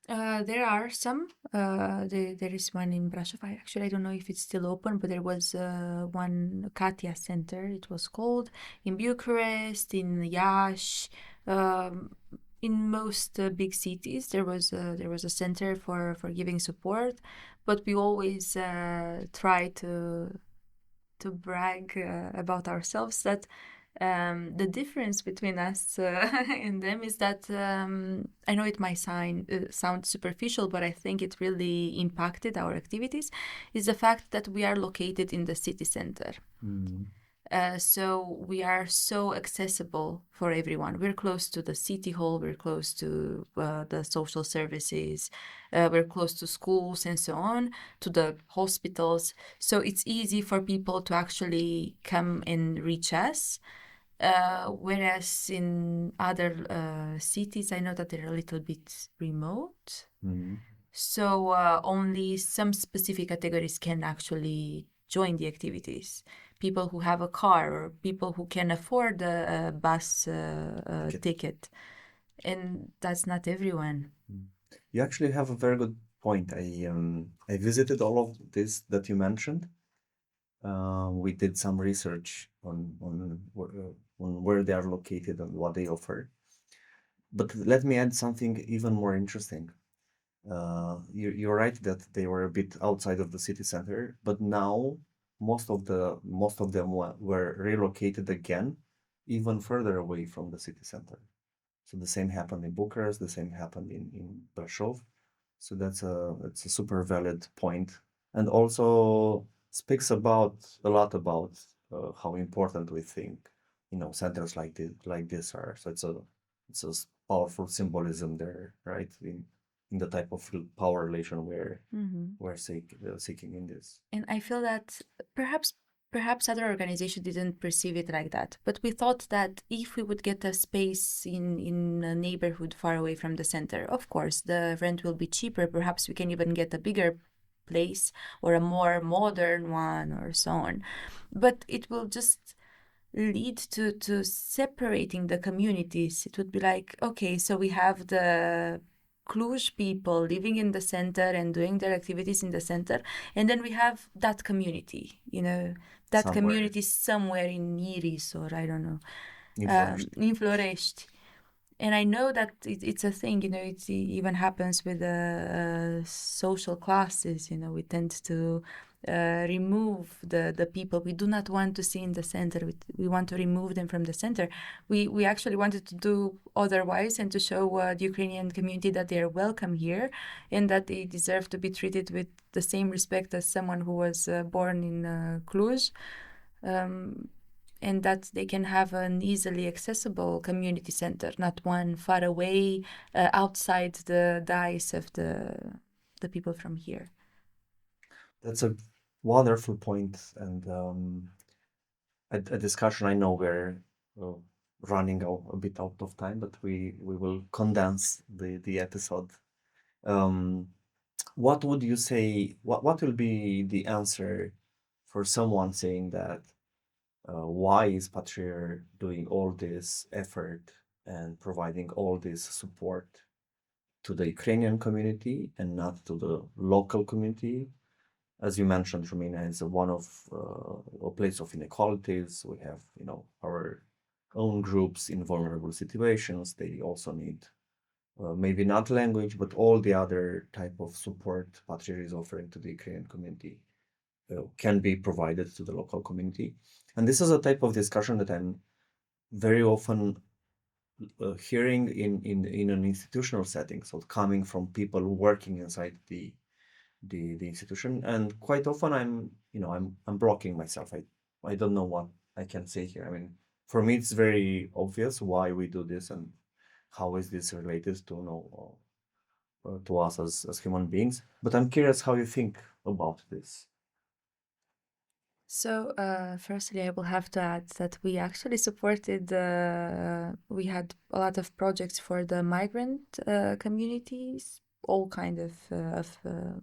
There are some. There is one in Brasov. Actually, I don't know if it's still open, but there was one Katia Center, it was called, in Bucharest, in Iași, in most big cities. There was a center for giving support, but we always try to brag about ourselves that the difference between us and them is that I know it might sound superficial, but I think it really impacted our activities, is the fact that we are located in the city center. So we are so accessible for everyone. We're close to the city hall, we're close to the social services, we're close to schools and so on, to the hospitals. So it's easy for people to actually come and reach us. Whereas in other cities, I know that they're a little bit remote. So only some specific categories can actually join the activities. People who have a car, or people who can afford a bus ticket. And that's not everyone. You actually have a very good point. I visited all of this that you mentioned. We did some research on where they are located and what they offer. But let me add something even more interesting. You're right that they were a bit outside of the city center, but now most of them were relocated again, even further away from the city center. So the same happened in Bucharest, the same happened in Brașov. So it's a super valid point, and also speaks about a lot about how important we think, centers like this are. So it's a powerful symbolism there, right? In the type of power relation we're seeking in this. And I feel that perhaps other organizations didn't perceive it like that, but we thought that if we would get a space in a neighborhood far away from the center, of course the rent will be cheaper. Perhaps we can even get a bigger place or a more modern one or so on, but it will just lead to separating the communities. It would be like, okay, so we have the Cluj people living in the center and doing their activities in the center, and then we have that community, that Somewhere. community somewhere in Iris, or I don't know, In Florești. in Florești. And I know that it's a thing, it even happens with the social classes. We tend to remove the people we do not want to see in the center. We want to remove them from the center. We actually wanted to do otherwise and to show the Ukrainian community that they are welcome here and that they deserve to be treated with the same respect as someone who was born in Cluj. And that they can have an easily accessible community center, not one far away, outside the eyes of the people from here. That's a wonderful point, and a discussion. I know we're running a bit out of time, but we will condense the episode. What would you say? What will be the answer for someone saying that? Why is PATRIR doing all this effort and providing all this support to the Ukrainian community and not to the local community? As you mentioned, Romania is a place of inequalities. We have, our own groups in vulnerable situations. They also need maybe not language, but all the other type of support PATRIR is offering to the Ukrainian community can be provided to the local community. And this is a type of discussion that I'm very often hearing in an institutional setting, so coming from people working inside the institution. And quite often I'm blocking myself. I don't know what I can say here. I mean, for me it's very obvious why we do this and how is this related to us as human beings. But I'm curious how you think about this. So, firstly, I will have to add that we actually supported, we had a lot of projects for the migrant communities, all kind of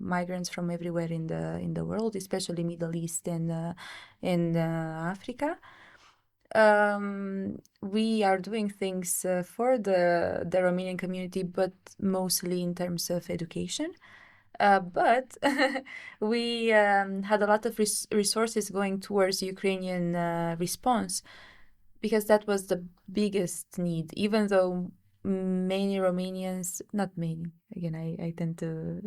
migrants from everywhere in the world, especially Middle East and Africa. We are doing things for the Romanian community, but mostly in terms of education. But we had a lot of resources going towards Ukrainian response because that was the biggest need, even though many Romanians, not many, again, I tend to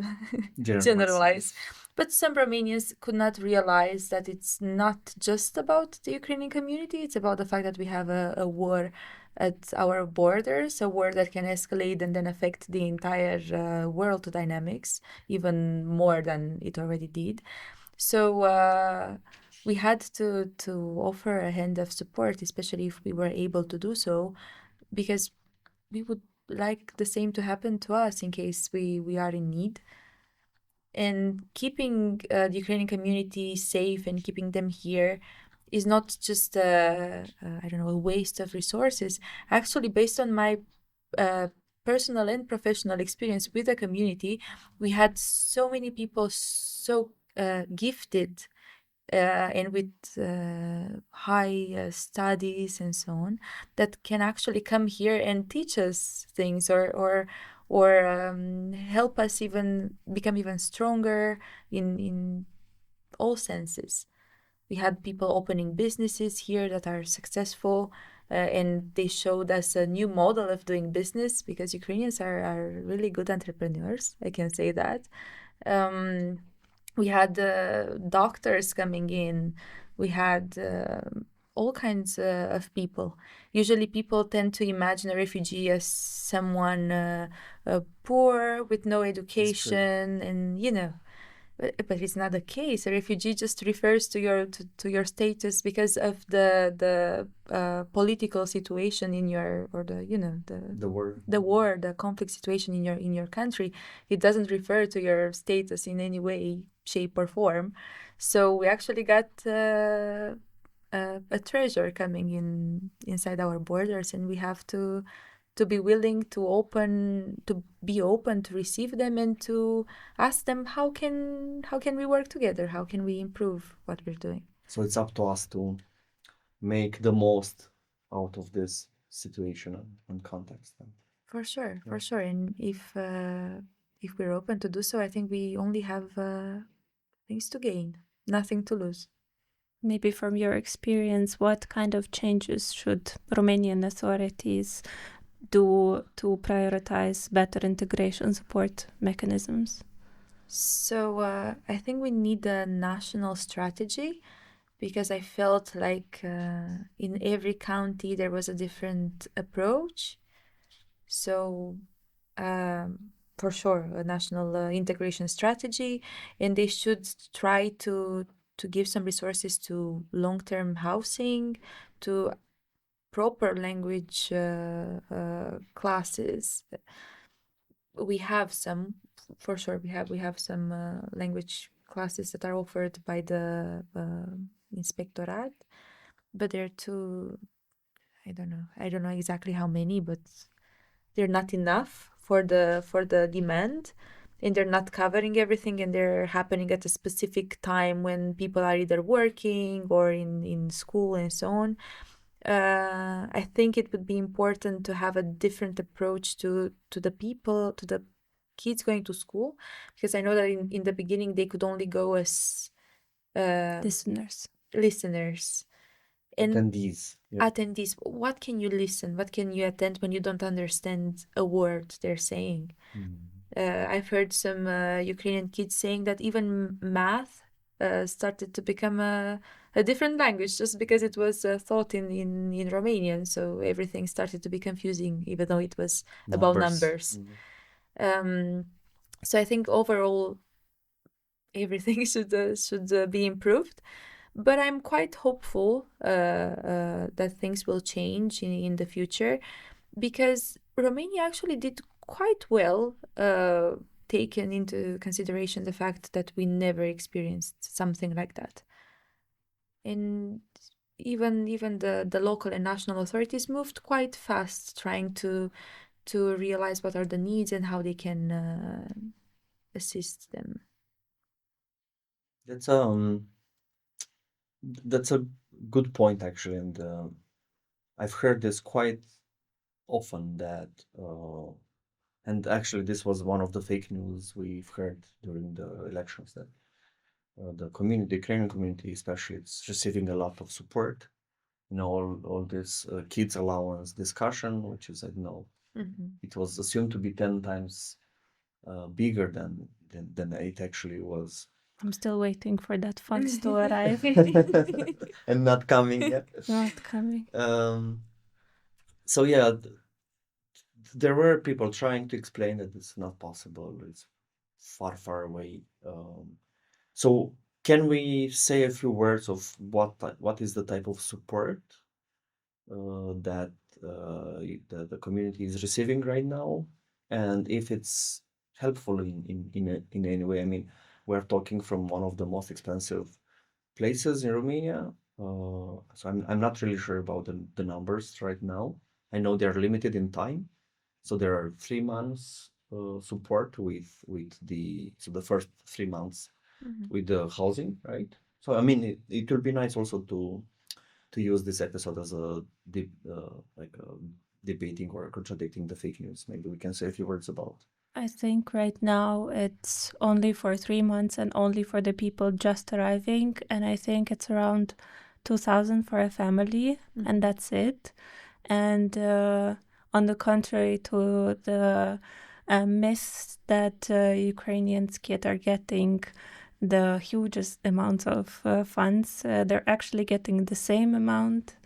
generalize, but some Romanians could not realize that it's not just about the Ukrainian community, it's about the fact that we have a war at our borders, a war that can escalate and then affect the entire world dynamics, even more than it already did. So we had to offer a hand of support, especially if we were able to do so, because we would like the same to happen to us in case we are in need. And keeping the Ukrainian community safe and keeping them here is not just a waste of resources. Actually, based on my personal and professional experience with the community, we had so many people so gifted and with high studies and so on that can actually come here and teach us things or or help us even become even stronger in all senses. We had people opening businesses here that are successful, and they showed us a new model of doing business, because Ukrainians are really good entrepreneurs, I can say that. We had doctors coming in. We had all kinds of people. Usually people tend to imagine a refugee as someone poor with no education, and but it's not the case. A refugee just refers to your status because of the political situation in your, or the war, the conflict situation in your country. It doesn't refer to your status in any way, shape, or form. So we actually got a treasure coming inside our borders, and we have to be willing to be open to receive them, and to ask them how can we work together, how can we improve what we're doing. So it's up to us to make the most out of this situation and context. For sure. And if we're open to do so, I think we only have things to gain, nothing to lose. Maybe from your experience, what kind of changes should Romanian authorities do to prioritize better integration support mechanisms? So I think we need a national strategy, because I felt like in every county there was a different approach. So for sure, a national integration strategy, and they should try to give some resources to long-term housing, to proper language classes. We have some, for sure. We have some language classes that are offered by the inspectorate, but they're too. I don't know exactly how many, but they're not enough for the demand, and they're not covering everything, and they're happening at a specific time when people are either working or in school and so on. I think it would be important to have a different approach to the people, to the kids going to school, because I know that in the beginning they could only go as Listeners. And Attendees. Yeah. attendees. What can you listen? What can you attend when you don't understand a word they're saying? I've heard some Ukrainian kids saying that even math started to become a different language, just because it was taught in Romanian. So everything started to be confusing, even though it was about numbers. So I think overall everything should be improved. But I'm quite hopeful that things will change in the future, because Romania actually did quite well, taken into consideration the fact that we never experienced something like that. And even the local and national authorities moved quite fast, trying to realize what are the needs and how they can assist them. That's a good point, actually, and I've heard this quite often, that and actually this was one of the fake news we've heard during the elections, that the Ukrainian community especially, it's receiving a lot of support. All this kids allowance discussion, which is, I don't know, it was assumed to be 10 times bigger than it actually was. I'm still waiting for that funds to arrive. And not coming yet. Not coming. So yeah, there were people trying to explain that it's not possible. It's far away. So can we say a few words of what is the type of support that the community is receiving right now, and if it's helpful in any way? I mean, we're talking from one of the most expensive places in Romania, so I'm not really sure about the numbers right now. I know they're limited in time, so there are 3 months support with the first 3 months with the housing, right? So I mean, it would be nice also to use this episode as a deep, like a debating or contradicting the fake news? Maybe we can say a few words about. I think right now it's only for 3 months and only for the people just arriving. And I think it's around 2,000 for a family, and that's it. And on the contrary to the myths that Ukrainians kids are getting the hugest amounts of funds, they're actually getting the same amount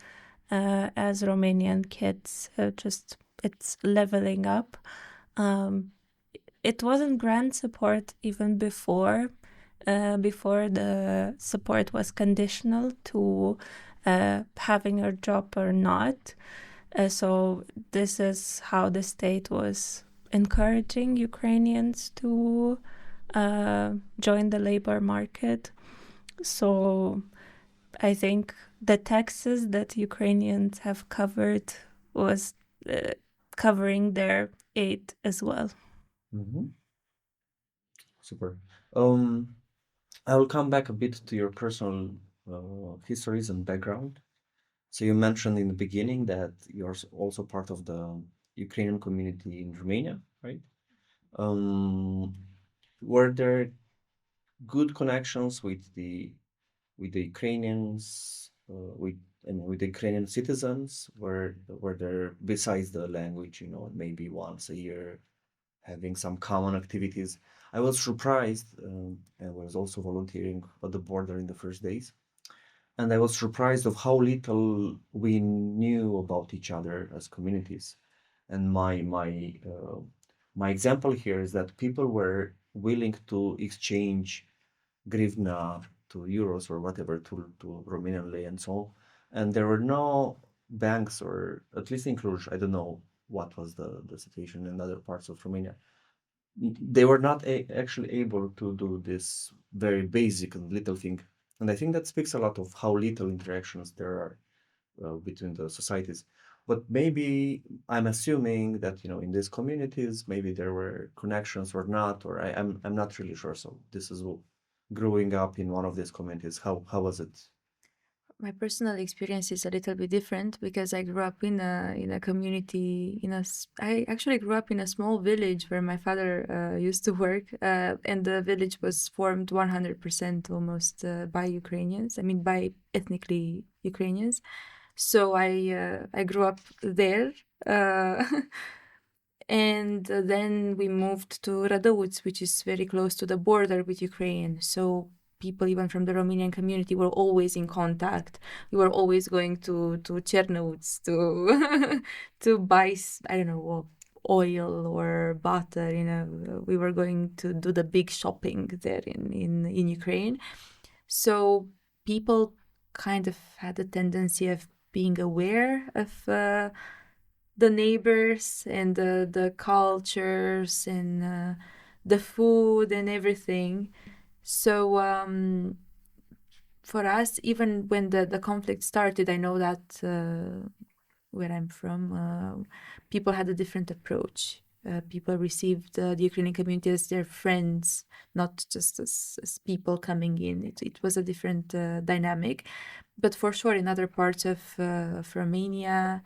as Romanian kids. Just it's leveling up. It wasn't grant support even before the support was conditional to having a job or not. So this is how the state was encouraging Ukrainians to join the labor market. So I think the taxes that Ukrainians have covered was covering their aid as well. Mm-hmm. Super. I will come back a bit to your personal histories and background. So you mentioned in the beginning that you're also part of the Ukrainian community in Romania, right? Were there good connections with the Ukrainians, with the Ukrainian citizens? Were there, besides the language, maybe once a year, having some common activities? I was surprised. I was also volunteering at the border in the first days, and I was surprised of how little we knew about each other as communities. And my example here is that people were willing to exchange grivna to euros or whatever to Romanian lei and so on. And there were no banks, or at least in Cluj, I don't know what was the situation in other parts of Romania. They were not actually able to do this very basic and little thing. And I think that speaks a lot of how little interactions there are between the societies. But maybe I'm assuming that, in these communities, maybe there were connections or not, or I'm not really sure. So this is growing up in one of these communities. How was it? My personal experience is a little bit different because I grew up in a community. I actually grew up in a small village where my father used to work, and the village was formed 100% almost by Ukrainians. I mean, by ethnically Ukrainians. So I grew up there, and then we moved to Radouts, which is very close to the border with Ukraine. So people even from the Romanian community were always in contact. We were always going to Chernouts to buy, I don't know, oil or butter. We were going to do the big shopping there in Ukraine. So people kind of had a tendency of being aware of the neighbors and the cultures and the food and everything. So for us, even when the conflict started, I know that where I'm from, people had a different approach. People received the Ukrainian community as their friends, not just as people coming in. It was a different dynamic. But for sure, in other parts of Romania,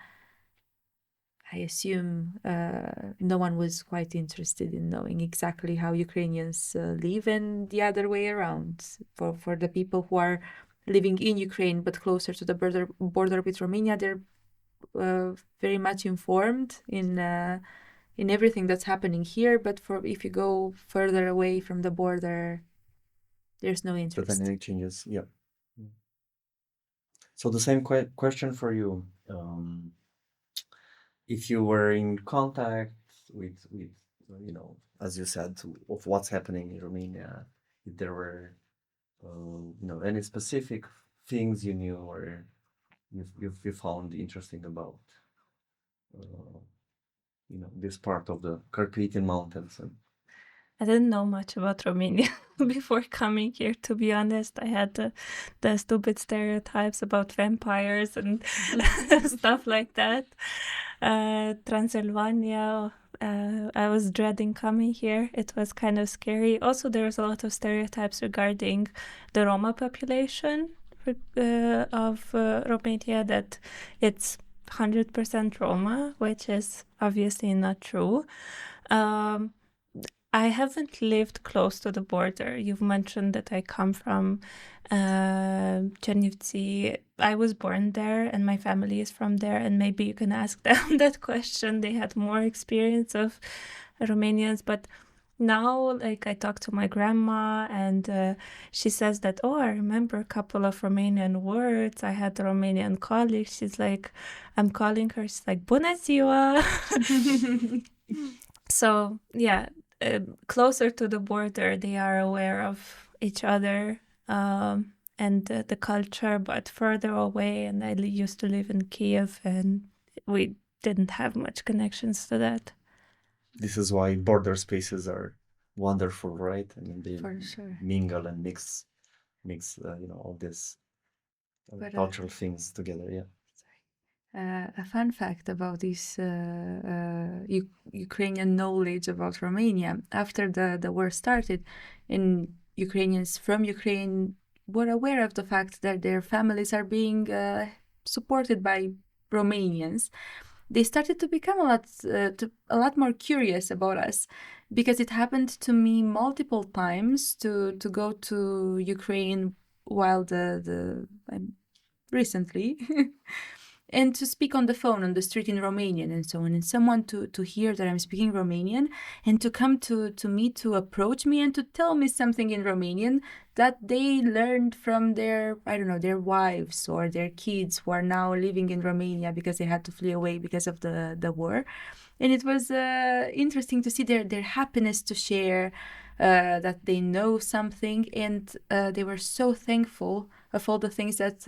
I assume no one was quite interested in knowing exactly how Ukrainians live, and the other way around. For the people who are living in Ukraine but closer to the border with Romania, they're very much informed in everything that's happening here. But if you go further away from the border, there's no interest. The dynamic changes, yeah. So the same question for you. If you were in contact with as you said, of what's happening in Romania, if there were any specific things you knew or you found interesting about this part of the Carpathian Mountains. I didn't know much about Romania before coming here, to be honest. I had the stupid stereotypes about vampires and stuff like that. Transylvania, I was dreading coming here. It was kind of scary. Also, there's a lot of stereotypes regarding the Roma population of Romania, that it's 100% Roma, which is obviously not true. I haven't lived close to the border. You've mentioned that I come from Chernivtsi. I was born there and my family is from there, and maybe you can ask them that question. They had more experience of Romanians, but now, like, I talk to my grandma and she says that, oh, I remember a couple of Romanian words. I had a Romanian colleague. She's like, I'm calling her. She's like, Bună ziua. So, yeah, closer to the border, they are aware of each other and the culture, but further away. And I used to live in Kiev, and we didn't have much connections to that. This is why border spaces are wonderful, right? I mean, they For sure. mingle and mix all these cultural things together. Yeah. A fun fact about this Ukrainian knowledge about Romania. After the war started, and Ukrainians from Ukraine were aware of the fact that their families are being supported by Romanians, they started to become a lot more curious about us, because it happened to me multiple times to go to Ukraine while recently. And to speak on the phone on the street in Romanian and so on, and someone to hear that I'm speaking Romanian and to come to me, to approach me and to tell me something in Romanian that they learned from their wives or their kids who are now living in Romania because they had to flee away because of the war. And it was interesting to see their happiness to share that they know something, and they were so thankful of all the things that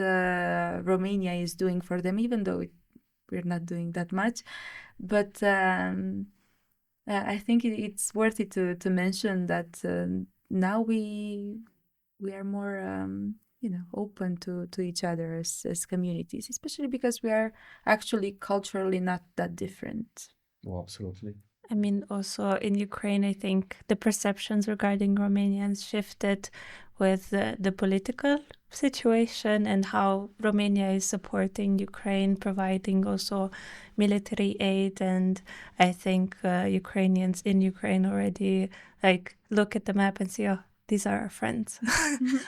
Romania is doing for them, even though we're not doing that much. But I think it's worth it to mention that now we are more open to each other as communities, especially because we are actually culturally not that different. Oh, absolutely. I mean, also in Ukraine, I think the perceptions regarding Romanians shifted with the political situation and how Romania is supporting Ukraine, providing also military aid. And I think Ukrainians in Ukraine already look at the map and see, oh, these are our friends.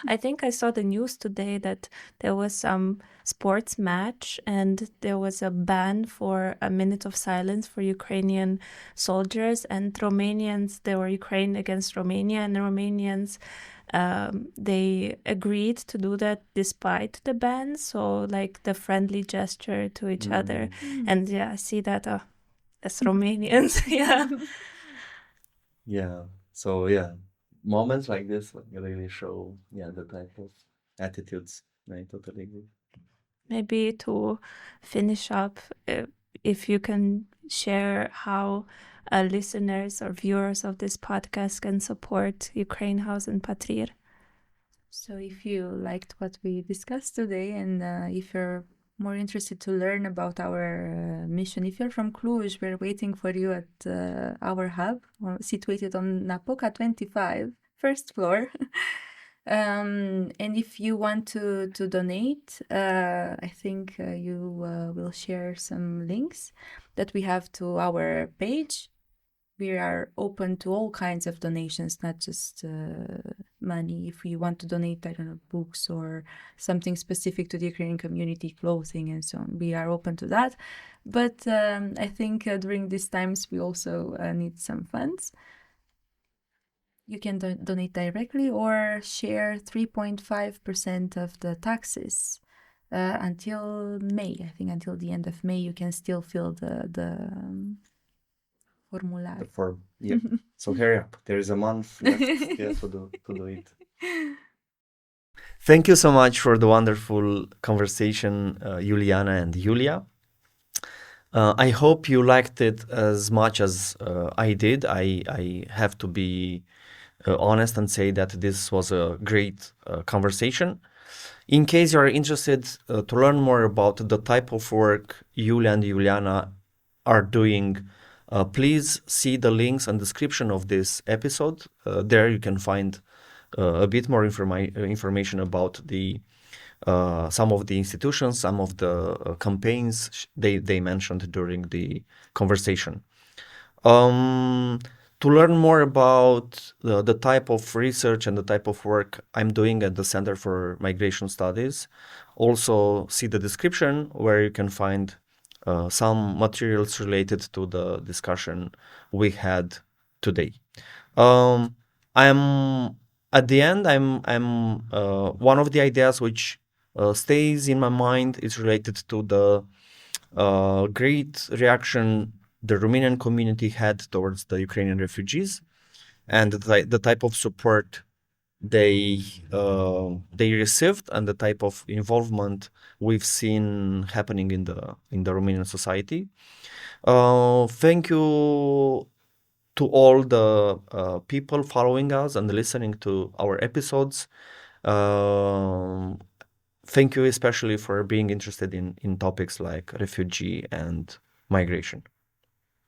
I think I saw the news today that there was some sports match and there was a ban for a minute of silence for Ukrainian soldiers, and Romanians, there were Ukraine against Romania, and the Romanians, they agreed to do that despite the ban. So the friendly gesture to each other. And yeah, I see that as Romanians. Yeah. Yeah. So yeah, moments like this really show the type of attitudes. I totally agree. Maybe to finish up, if you can share how listeners or viewers of this podcast can support Ukraine House and PATRIR. So if you liked what we discussed today, and if you're more interested to learn about our mission, if you're from Cluj, we're waiting for you at our hub, situated on Napoca 25, first floor. And if you want to donate, I think you will share some links that we have to our page. We are open to all kinds of donations, not just money. If you want to donate, books or something specific to the Ukrainian community, clothing and so on, we are open to that. But I think during these times, we also need some funds. You can donate directly or share 3.5% of the taxes until May. I think until the end of May, you can still fill the formular. The form, yeah. So hurry up. There is a month left to do it. Thank you so much for the wonderful conversation, Iuliana and Yulia. I hope you liked it as much as I did. I have to be honest and say that this was a great conversation. In case you are interested to learn more about the type of work Yulia and Iuliana are doing, please see the links and description of this episode. There you can find a bit more information about the some of the institutions, some of the campaigns they mentioned during the conversation. To learn more about the type of research and the type of work I'm doing at the Center for Migration Studies, also see the description where you can find some materials related to the discussion we had today. I'm at the end. I'm one of the ideas which stays in my mind is related to the great reaction the Romanian community had towards the Ukrainian refugees and the type of support they received and the type of involvement we've seen happening in the Romanian society. Thank you to all the people following us and listening to our episodes. Thank you especially for being interested in topics like refugee and migration.